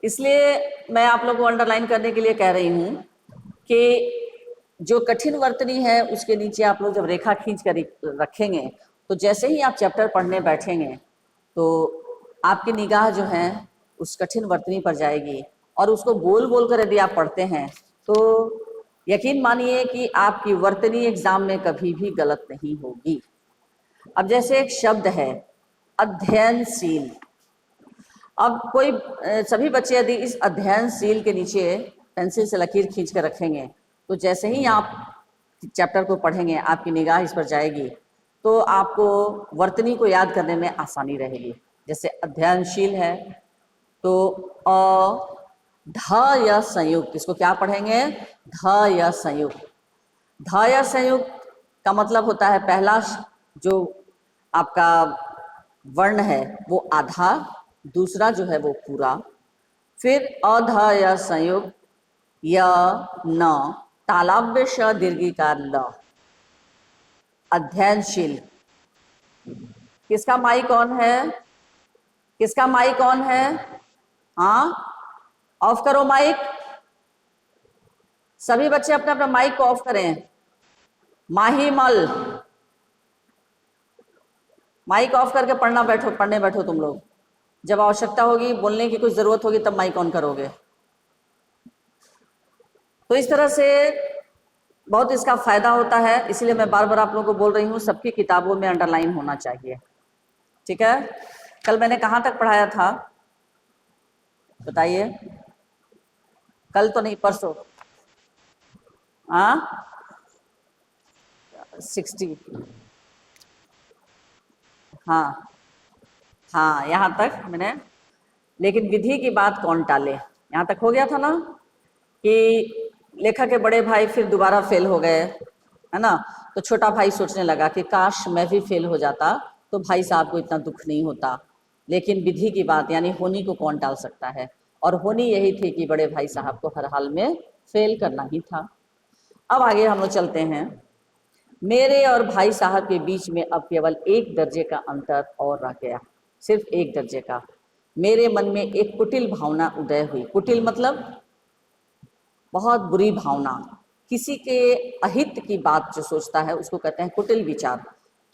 इसलिए मैं आप लोगों को अंडरलाइन करने के लिए कह रही हूँ कि जो कठिन वर्तनी है उसके नीचे आप लोग जब रेखा खींच कर रखेंगे तो जैसे ही आप चैप्टर पढ़ने बैठेंगे तो आपकी निगाह जो है उस कठिन वर्तनी पर जाएगी और उसको बोल बोल कर यदि आप पढ़ते हैं तो यकीन मानिए कि आपकी वर्तनी एग्जाम में कभी भी गलत नहीं होगी। अब जैसे एक शब्द है अध्ययनशील। अब कोई सभी बच्चे यदि इस अध्ययनशील के नीचे पेंसिल से लकीर खींच कर रखेंगे तो जैसे ही आप चैप्टर को पढ़ेंगे आपकी निगाह इस पर जाएगी तो आपको वर्तनी को याद करने में आसानी रहेगी। जैसे अध्ययनशील है तो अ ध या संयुक्त, इसको क्या पढ़ेंगे? ध या संयुक्त। ध या संयुक्त का मतलब होता है पहला जो आपका वर्ण है वो आधा, दूसरा जो है वो पूरा, फिर अध या संयुक्त य न तालव्य श दीर्घिकार ल। अध्ययनशील। किसका माइक ऑन है? किसका माइक ऑन है? हाँ, ऑफ करो माइक। सभी बच्चे अपने अपना माइक को ऑफ करें। माहीमल, माइक ऑफ करके पढ़ने बैठो तुम लोग। जब आवश्यकता होगी, बोलने की कुछ जरूरत होगी तब माइक ऑन करोगे। तो इस तरह से बहुत इसका फायदा होता है, इसलिए मैं बार बार आप लोगों को बोल रही हूँ सबकी किताबों में अंडरलाइन होना चाहिए। ठीक है, कल मैंने कहाँ तक पढ़ाया था बताइए? कल तो नहीं, परसों। हाँ, 60। हाँ हाँ, यहाँ तक मैंने, लेकिन विधि की बात कौन टाले। यहाँ तक हो गया था ना कि लेखक के बड़े भाई फिर दोबारा फेल हो गए, है ना? तो छोटा भाई सोचने लगा कि काश मैं भी फेल हो जाता तो भाई साहब को इतना दुख नहीं होता। लेकिन विधि की बात यानी होनी को कौन टाल सकता है, और होनी यही थी कि बड़े भाई साहब को हर हाल में फेल करना ही था। अब आगे हम लोग चलते हैं। मेरे और भाई साहब के बीच में अब केवल 1 दर्जे का अंतर और रह गया, सिर्फ 1 दर्जे का। मेरे मन में एक कुटिल भावना उदय हुई। कुटिल मतलब बहुत बुरी भावना, किसी के अहित की बात जो सोचता है उसको कहते हैं कुटिल विचार।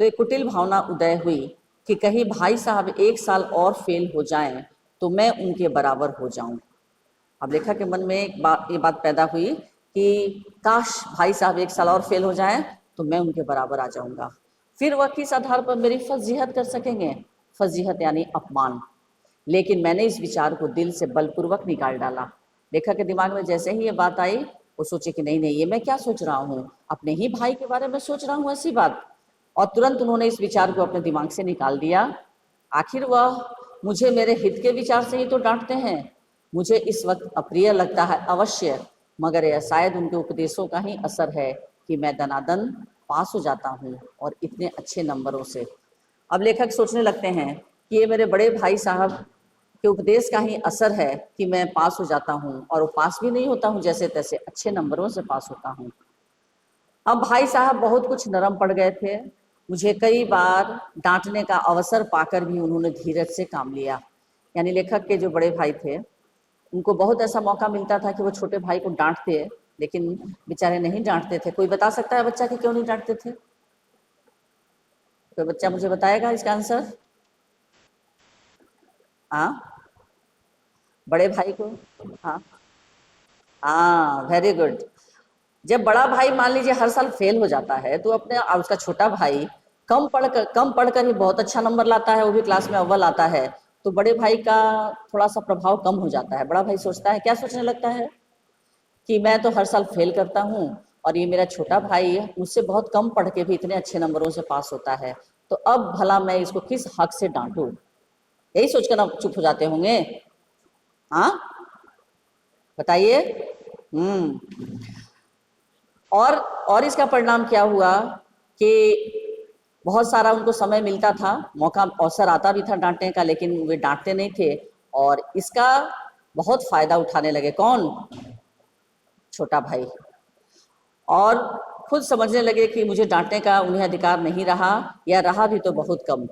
तो एक कुटिल भावना उदय हुई कि कहीं भाई साहब 1 साल और फेल हो जाएं तो मैं उनके बराबर हो जाऊं। अब लेखक के मन में ये बात पैदा हुई कि काश भाई साहब 1 साल और फेल हो जाएं तो मैं उनके बराबर आ जाऊंगा। फिर वह किस आधार पर मेरी फजीहत कर सकेंगे? फजीहत यानी अपमान। लेकिन मैंने इस विचार को दिल से बलपूर्वक निकाल डाला। लेखक के दिमाग में जैसे ही ये बात आई वो सोचे कि नहीं नहीं, ये मैं क्या सोच रहा हूँ, अपने ही भाई के बारे में सोच रहा हूँ ऐसी बात। और तुरंत उन्होंने इस विचार को अपने दिमाग से निकाल दिया। आखिर वह मुझे मेरे हित के विचार से ही तो डांटते हैं। मुझे इस वक्त अप्रिय लगता है अवश्य, मगर यह शायद उनके उपदेशों का ही असर है कि मैं दनादन पास हो जाता हूँ और इतने अच्छे नंबरों से। अब लेखक सोचने लगते हैं कि ये मेरे बड़े भाई साहब के उपदेश का ही असर है कि मैं पास हो जाता हूँ, और वो पास भी नहीं होता हूँ जैसे तैसे, अच्छे नंबरों से पास होता हूँ। अब भाई साहब बहुत कुछ नरम पड़ गए थे। मुझे कई बार डांटने का अवसर पाकर भी उन्होंने धीरज से काम लिया। यानी लेखक के जो बड़े भाई थे उनको बहुत ऐसा मौका मिलता था कि वो छोटे भाई को डांटते, लेकिन बेचारे नहीं डांटते थे। कोई बता सकता है बच्चा कि क्यों नहीं डांटते थे? कोई बच्चा मुझे बताएगा इसका आंसर? हाँ, बड़े भाई को। हाँ हाँ, वेरी गुड। जब बड़ा भाई मान लीजिए हर साल फेल हो जाता है तो अपने उसका छोटा भाई कम पढ़कर ही बहुत अच्छा नंबर लाता है, वो भी क्लास में अव्वल आता है, तो बड़े भाई का थोड़ा सा प्रभाव कम हो जाता है। बड़ा भाई सोचता है, क्या सोचने लगता है कि मैं तो हर साल फेल करता हूँ और ये मेरा छोटा भाई मुझसे बहुत कम पढ़ के भी इतने अच्छे नंबरों से पास होता है, तो अब भला मैं इसको किस हक से डांटूं। यही सोचकर आप चुप हो जाते होंगे। हाँ बताइए। और इसका परिणाम क्या हुआ कि बहुत सारा उनको समय मिलता था, मौका अवसर आता भी था डांटने का, लेकिन वे डांटते नहीं थे और इसका बहुत फायदा उठाने लगे। कौन? छोटा भाई। और खुद समझने लगे कि मुझे डांटने का उन्हें अधिकार नहीं रहा, या रहा भी तो बहुत कम।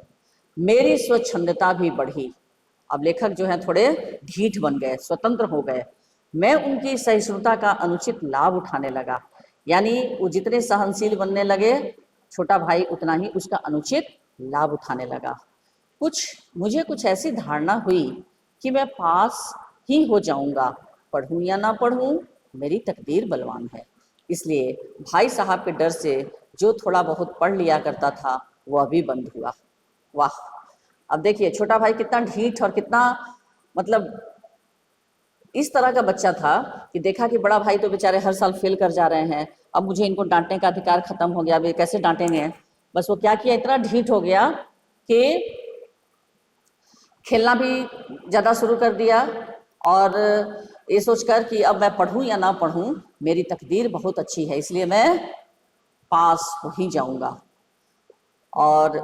मेरी स्वच्छंदता भी बढ़ी। अब लेखक जो है थोड़े ढीठ बन गए, स्वतंत्र हो गए। मैं उनकी सहिष्णुता का अनुचित लाभ उठाने लगा। यानी वो जितने सहनशील बनने लगे, छोटा भाई उतना ही उसका अनुचित लाभ उठाने लगा। मुझे कुछ ऐसी धारणा हुई कि मैं पास ही हो जाऊंगा, पढ़ूं या ना पढ़ूं, मेरी तकदीर बलवान है। इसलिए भाई साहब के डर से जो थोड़ा बहुत पढ़ लिया करता था वह भी बंद हुआ। वाह! अब देखिए छोटा भाई कितना ढीठ और कितना मतलब इस तरह का बच्चा था कि देखा कि बड़ा भाई तो बेचारे हर साल फेल कर जा रहे हैं, अब मुझे इनको डांटने का अधिकार खत्म हो गया, अब ये कैसे डांटेंगे। बस वो क्या किया, इतना ढीठ हो गया कि खेलना भी ज़्यादा शुरू कर दिया और ये सोचकर कि अब मैं पढ़ूं या ना पढ़ूं, मेरी तकदीर बहुत अच्छी है, इसलिए मैं पास हो ही जाऊंगा। और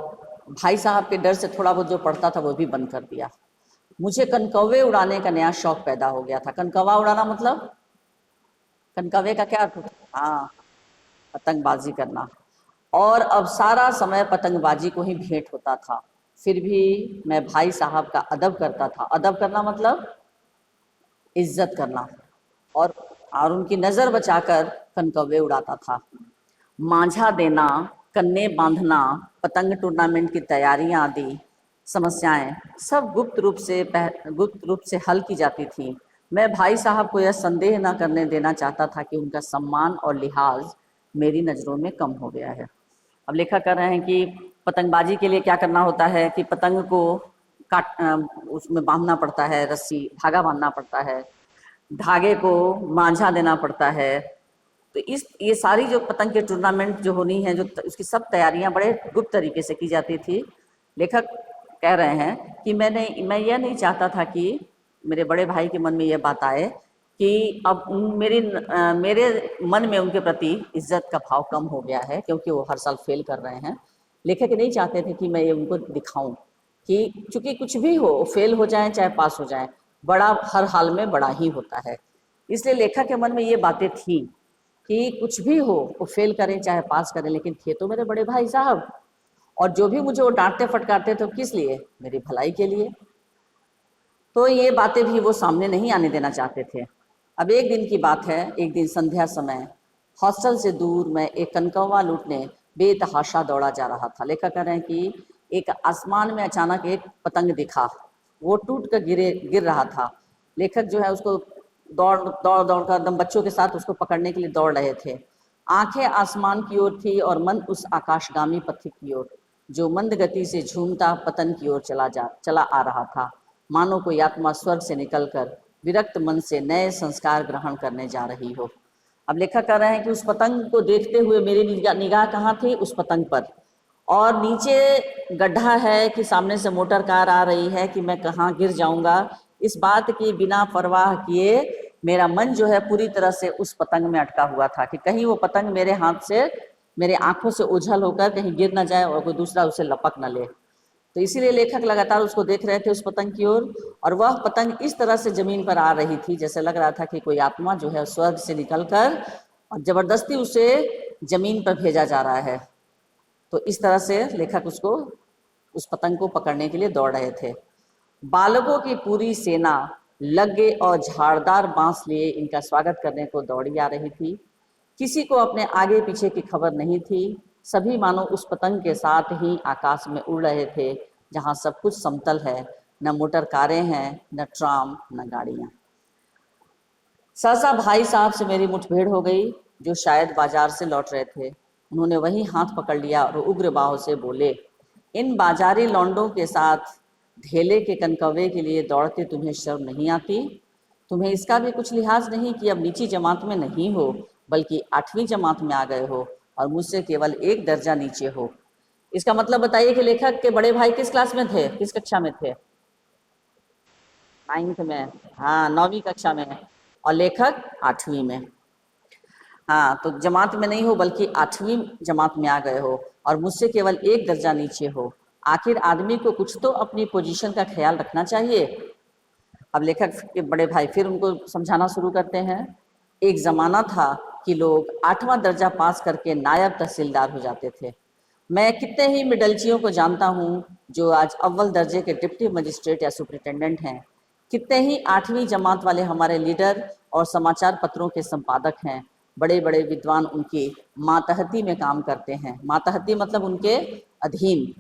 भाई साहब के डर से थोड़ा बहुत जो पढ़ता था वो भी बंद कर दिया। मुझे कनकौवे उड़ाने का नया शौक पैदा हो गया था। कनकौवा उड़ाना मतलब, कनकौवे का क्या अर्थ होता है? हाँ, पतंगबाजी करना। और अब सारा समय पतंगबाजी को ही भेंट होता था। फिर भी मैं भाई साहब का अदब करता था। अदब करना मतलब इज्जत करना, और उनकी नज़र बचाकर कनकौवे उड़ाता था। मांझा देना, कन्ने बांधना, पतंग टूर्नामेंट की तैयारियां आदि समस्याएं सब गुप्त रूप से हल की जाती थी। मैं भाई साहब को यह संदेह न करने देना चाहता था कि उनका सम्मान और लिहाज मेरी नज़रों में कम हो गया है। अब लेखक कर रहे हैं कि पतंगबाजी के लिए क्या करना होता है कि पतंग को उसमें बांधना पड़ता है, रस्सी धागा बांधना पड़ता है, धागे को मांझा देना पड़ता है। तो ये सारी जो पतंग के टूर्नामेंट जो होनी है, जो उसकी सब तैयारियां बड़े गुप्त तरीके से की जाती थी। लेखक कह रहे हैं कि मैं यह नहीं चाहता था कि मेरे बड़े भाई के मन में यह बात आए कि अब मेरे मन में उनके प्रति इज्जत का भाव कम हो गया है, क्योंकि वो हर साल फेल कर रहे हैं। लेखक नहीं चाहते थे कि मैं ये उनको दिखाऊं कि चूंकि कुछ भी हो, फेल हो जाए चाहे पास हो जाए, बड़ा हर हाल में बड़ा ही होता है। इसलिए लेखक के मन में ये बातें थी कि कुछ भी हो, वो फेल करें चाहे पास करें, लेकिन थे तो मेरे बड़े भाई साहब, और जो भी मुझे वो डांटते फटकारते थे किस लिए, मेरी भलाई के लिए। तो ये बातें भी वो सामने नहीं आने देना चाहते थे। अब एक दिन की बात है, एक दिन संध्या समय हॉस्टल से दूर मैं एक कनकौवा लूटने बेतहाशा दौड़ा जा रहा था। लेखक कह रहे हैं कि एक आसमान में अचानक एक पतंग दिखा, वो टूट कर गिर रहा था। लेखक जो है उसको दौड़ दौड़ दौड़ कर एकदम बच्चों के साथ उसको पकड़ने के लिए दौड़ रहे थे। आंखें आसमान की ओर थी और मन उस आकाशगामी पथिक की ओर जो मंद गति से झूमता पतन की ओर चला आ रहा था। मानो कोई आत्मा स्वर्ग से निकलकर विरक्त मन से नए संस्कार ग्रहण करने जा रही हो। अब लेखक कह रहे हैं कि उस पतंग को देखते हुए मेरी निगाह कहाँ थी, उस पतंग पर, और नीचे गड्ढा है कि सामने से मोटर कार आ रही है कि मैं कहाँ गिर जाऊंगा, इस बात की बिना परवाह किए मेरा मन जो है पूरी तरह से उस पतंग में अटका हुआ था कि कहीं वो पतंग मेरे हाथ से, मेरे आंखों से ओझल होकर कहीं गिर ना जाए और कोई दूसरा उसे लपक न ले। तो इसीलिए लेखक लगातार उसको देख रहे थे, उस पतंग की ओर, और वह पतंग इस तरह से जमीन पर आ रही थी जैसे लग रहा था कि कोई आत्मा जो है स्वर्ग से निकलकर और जबरदस्ती उसे जमीन पर भेजा जा रहा है। तो इस तरह से लेखक उस पतंग को पकड़ने के लिए दौड़ रहे थे। बालकों की पूरी सेना लगे और झाड़दार बांस लिए इनका स्वागत करने को दौड़ी आ रही थी। किसी को अपने आगे पीछे की खबर नहीं थी। सभी मानो उस पतंग के साथ ही आकाश में उड़ रहे थे जहां सब कुछ समतल है, न मोटर कारें हैं, न ट्राम, न गाड़ियां। सहसा भाई साहब से मेरी मुठभेड़ हो गई, जो शायद बाजार से लौट रहे थे। उन्होंने वही हाथ पकड़ लिया और उग्र बाहों से बोले, इन बाजारी लौंडों के साथ ढेले के कनकौवे के लिए दौड़ते तुम्हें शर्म नहीं आती? तुम्हें इसका भी कुछ लिहाज नहीं कि अब नीची जमात में नहीं हो बल्कि 8वीं जमात में आ गए हो और मुझसे केवल एक दर्जा नीचे हो। इसका मतलब बताइए कि लेखक के बड़े भाई किस क्लास में थे, किस कक्षा में थे? 9th में, हाँ 9वीं कक्षा में, और लेखक 8वीं में। हाँ, तो जमात में नहीं हो बल्कि 8वीं जमात में आ गए हो और मुझसे केवल एक दर्जा नीचे हो। आखिर आदमी को कुछ तो अपनी पोजीशन का ख्याल रखना चाहिए। अब लेखक के बड़े भाई फिर उनको समझाना शुरू करते हैं। एक ज़माना था कि लोग 8वां दर्जा पास करके नायब तहसीलदार हो जाते थे। मैं कितने ही मिडलचियों को जानता हूँ जो आज अव्वल दर्जे के डिप्टी मजिस्ट्रेट या सुपरिटेंडेंट हैं। कितने ही 8वीं जमात वाले हमारे लीडर और समाचार पत्रों के संपादक हैं। बड़े बड़े विद्वान उनकी मातहती में काम करते हैं। मातहती मतलब उनके अधीन।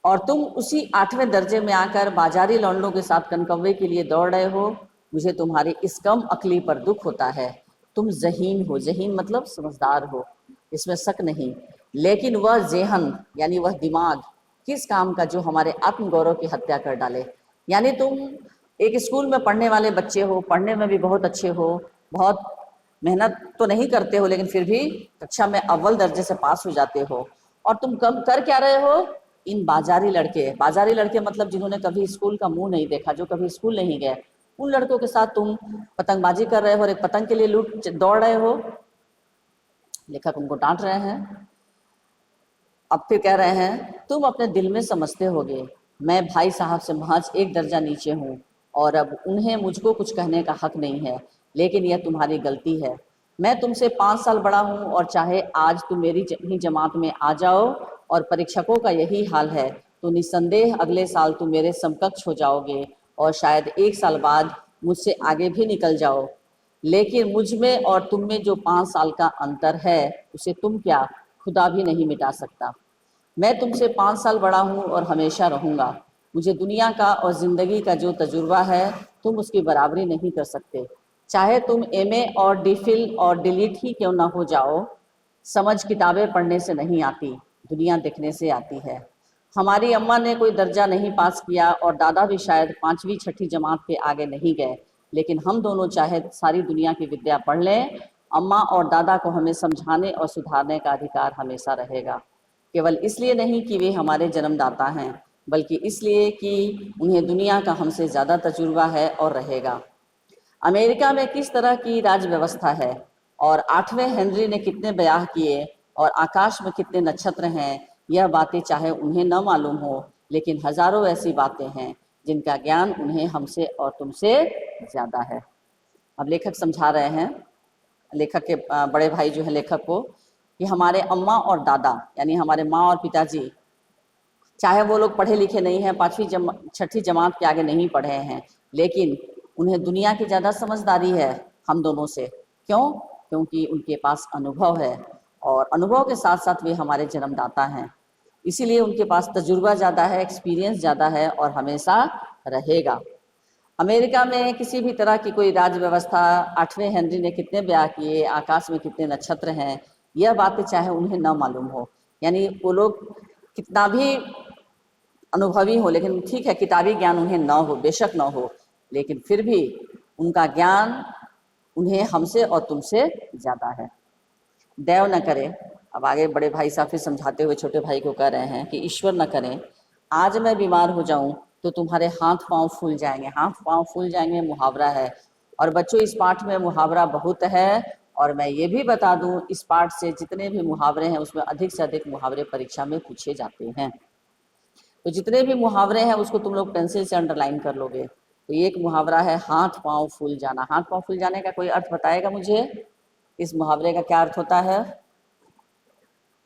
और तुम उसी 8वें दर्जे में आकर बाजारी लौंडों के साथ कनकव्वे के लिए दौड़ रहे हो। मुझे तुम्हारी इस कम अक्ली पर दुख होता है। तुम ज़हीन हो, ज़हीन मतलब समझदार हो, इसमें शक नहीं। लेकिन वह ज़ेहन यानी वह दिमाग किस काम का जो हमारे आत्मगौरव की हत्या कर डाले। यानी तुम एक स्कूल में पढ़ने वाले बच्चे हो, पढ़ने में भी बहुत अच्छे हो, बहुत मेहनत तो नहीं करते हो, लेकिन फिर भी कक्षा में अव्वल दर्जे से पास हो जाते हो। और तुम कम कर क्या रहे हो? इन बाजारी लड़के मतलब जिन्होंने कभी स्कूल का मुंह नहीं देखा, जो कभी स्कूल नहीं गए, उन लड़कों के साथ तुम पतंगबाजी कर रहे हो और एक पतंग के लिए लूट दौड़ रहे हो। लेखक उनको डांट रहे हैं। अब फिर कह रहे हैं, तुम अपने दिल में समझते होगे मैं भाई साहब से महज एक दर्जा नीचे हूँ और अब उन्हें मुझको कुछ कहने का हक नहीं है, लेकिन यह तुम्हारी गलती है। मैं तुमसे 5 साल बड़ा हूँ और चाहे आज तुम मेरी ही जमात में आ जाओ और परीक्षकों का यही हाल है, तो निस्संदेह अगले साल तुम मेरे समकक्ष हो जाओगे और शायद 1 साल बाद मुझसे आगे भी निकल जाओ। लेकिन मुझ में और तुम में जो 5 साल का अंतर है, उसे तुम क्या खुदा भी नहीं मिटा सकता। मैं तुमसे 5 साल बड़ा हूँ और हमेशा रहूँगा। मुझे दुनिया का और ज़िंदगी का जो तजुर्बा है, तुम उसकी बराबरी नहीं कर सकते। चाहे तुम एमए और डिफिल और डिलीट ही क्यों ना हो जाओ, समझ किताबें पढ़ने से नहीं आती, दुनिया देखने से आती है। हमारी अम्मा ने कोई दर्जा नहीं पास किया और दादा भी शायद 5वीं 6ठी जमात के आगे नहीं गए, लेकिन हम दोनों चाहे सारी दुनिया की विद्या पढ़ लें, अम्मा और दादा को हमें समझाने और सुधारने का अधिकार हमेशा रहेगा। केवल इसलिए नहीं कि वे हमारे जन्मदाता हैं, बल्कि इसलिए कि उन्हें दुनिया का हमसे ज़्यादा तजुर्बा है और रहेगा। अमेरिका में किस तरह की राज व्यवस्था है और 8वें हेनरी ने कितने ब्याह किए और आकाश में कितने नक्षत्र हैं, यह बातें चाहे उन्हें न मालूम हो, लेकिन हजारों ऐसी बातें हैं जिनका ज्ञान उन्हें हमसे और तुमसे ज़्यादा है। अब लेखक समझा रहे हैं, लेखक के बड़े भाई जो है लेखक को, कि हमारे अम्मा और दादा यानी हमारे माँ और पिताजी, चाहे वो लोग पढ़े लिखे नहीं हैं, 5वीं 6ठी जमात के आगे नहीं पढ़े हैं, लेकिन उन्हें दुनिया की ज़्यादा समझदारी है हम दोनों से। क्यों? क्योंकि उनके पास अनुभव है और अनुभव के साथ साथ वे हमारे जन्मदाता हैं, इसीलिए उनके पास तजुर्बा ज़्यादा है, एक्सपीरियंस ज़्यादा है और हमेशा रहेगा। अमेरिका में किसी भी तरह की कोई राज व्यवस्था, 8वें हेनरी ने कितने ब्याह किए, आकाश में कितने नक्षत्र हैं, यह बातें चाहे उन्हें न मालूम हो, यानी वो लोग कितना भी अनुभवी हो, लेकिन ठीक है किताबी ज्ञान उन्हें न हो, बेशक न हो, लेकिन फिर भी उनका ज्ञान उन्हें हमसे और तुमसे ज़्यादा है। दैव न करे, अब आगे बड़े भाई साहब फिर समझाते हुए छोटे भाई को कह रहे हैं कि ईश्वर न करें आज मैं बीमार हो जाऊं तो तुम्हारे हाथ पांव फूल जाएंगे। हाथ पांव फूल जाएंगे मुहावरा है, और बच्चों इस पाठ में मुहावरा बहुत है। और मैं ये भी बता दूं, इस पाठ से जितने भी मुहावरे हैं उसमें अधिक से अधिक मुहावरे परीक्षा में पूछे जाते हैं। तो जितने भी मुहावरे हैं उसको तुम लोग पेंसिल से अंडरलाइन कर लोगे। तो एक मुहावरा है हाथ पांव फूल जाना। हाथ पांव फूल जाने का कोई अर्थ बताएगा मुझे? इस मुहावरे का क्या अर्थ होता है?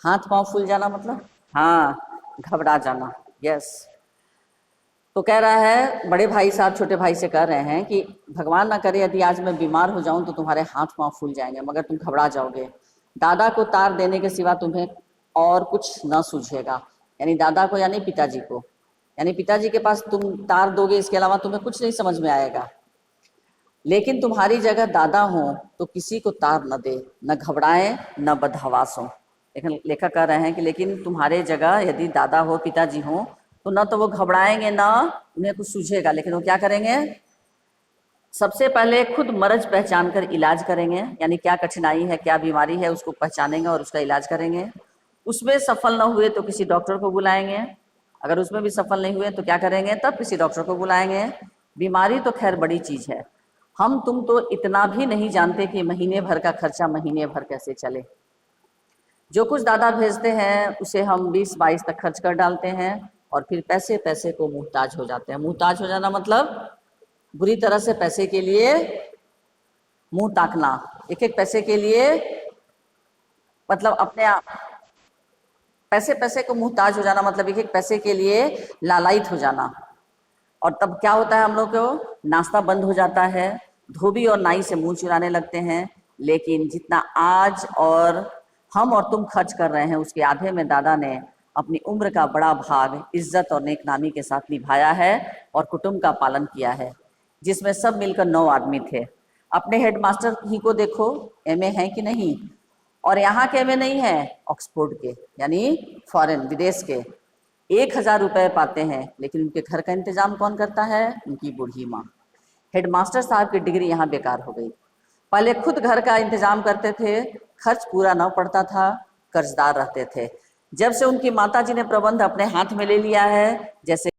हाथ पांव फूल जाना मतलब हाँ, घबरा जाना। यस। तो कह रहा है, बड़े भाई साहब छोटे भाई से कह रहे हैं कि भगवान ना करे यदि आज मैं बीमार हो जाऊं तो तुम्हारे हाथ पांव फूल जाएंगे, मगर तुम घबरा जाओगे। दादा को तार देने के सिवा तुम्हें और कुछ न सूझेगा। यानी दादा को यानी पिताजी को, यानी पिताजी के पास तुम तार दोगे, इसके अलावा तुम्हें कुछ नहीं समझ में आएगा। लेकिन तुम्हारी जगह दादा हो तो किसी को तार न दे, न घबराए न बदहवास हो। लेकिन लेखक कह रहे हैं कि लेकिन तुम्हारे जगह यदि दादा हो, पिताजी हो, तो न तो वो घबराएंगे ना उन्हें कुछ सूझेगा, लेकिन वो क्या करेंगे? सबसे पहले खुद मर्ज पहचान कर इलाज करेंगे, यानी क्या कठिनाई है, क्या बीमारी है, उसको पहचानेंगे और उसका इलाज करेंगे। उसमें सफल न हुए तो किसी डॉक्टर को बुलाएंगे। अगर उसमें भी सफल नहीं हुए तो क्या करेंगे? तब किसी डॉक्टर को बुलाएंगे। बीमारी तो खैर बड़ी चीज़ है, हम तुम तो इतना भी नहीं जानते कि महीने भर का खर्चा महीने भर कैसे चले। जो कुछ दादा भेजते हैं उसे हम 20-22 तक खर्च कर डालते हैं और फिर पैसे पैसे को मुहताज हो जाते हैं। मुहताज हो जाना मतलब बुरी तरह से पैसे के लिए मुंह ताकना, एक एक पैसे के लिए, मतलब अपने आप पैसे पैसे को मुहताज हो जाना मतलब एक पैसे के लिए लालायित हो जाना। और तब क्या होता है, हम लोग को नाश्ता बंद हो जाता है, धोबी और नाई से मुंह चुराने लगते हैं। लेकिन जितना आज और हम और तुम खर्च कर रहे हैं उसके आधे में दादा ने अपनी उम्र का बड़ा भाग इज्जत और नेकनामी के साथ निभाया है और कुटुंब का पालन किया है, जिसमें सब मिलकर 9 आदमी थे। अपने हेडमास्टर ही को देखो, एमए है कि नहीं, और यहाँ के एमए नहीं है, ऑक्सफोर्ड के यानी फॉरेन विदेश के। 1000 रुपए पाते हैं, लेकिन उनके घर का इंतजाम कौन करता है? उनकी बूढ़ी माँ। हेडमास्टर साहब की डिग्री यहाँ बेकार हो गई। पहले खुद घर का इंतजाम करते थे, खर्च पूरा न पड़ता था, कर्जदार रहते थे। जब से उनकी माताजी ने प्रबंध अपने हाथ में ले लिया है, जैसे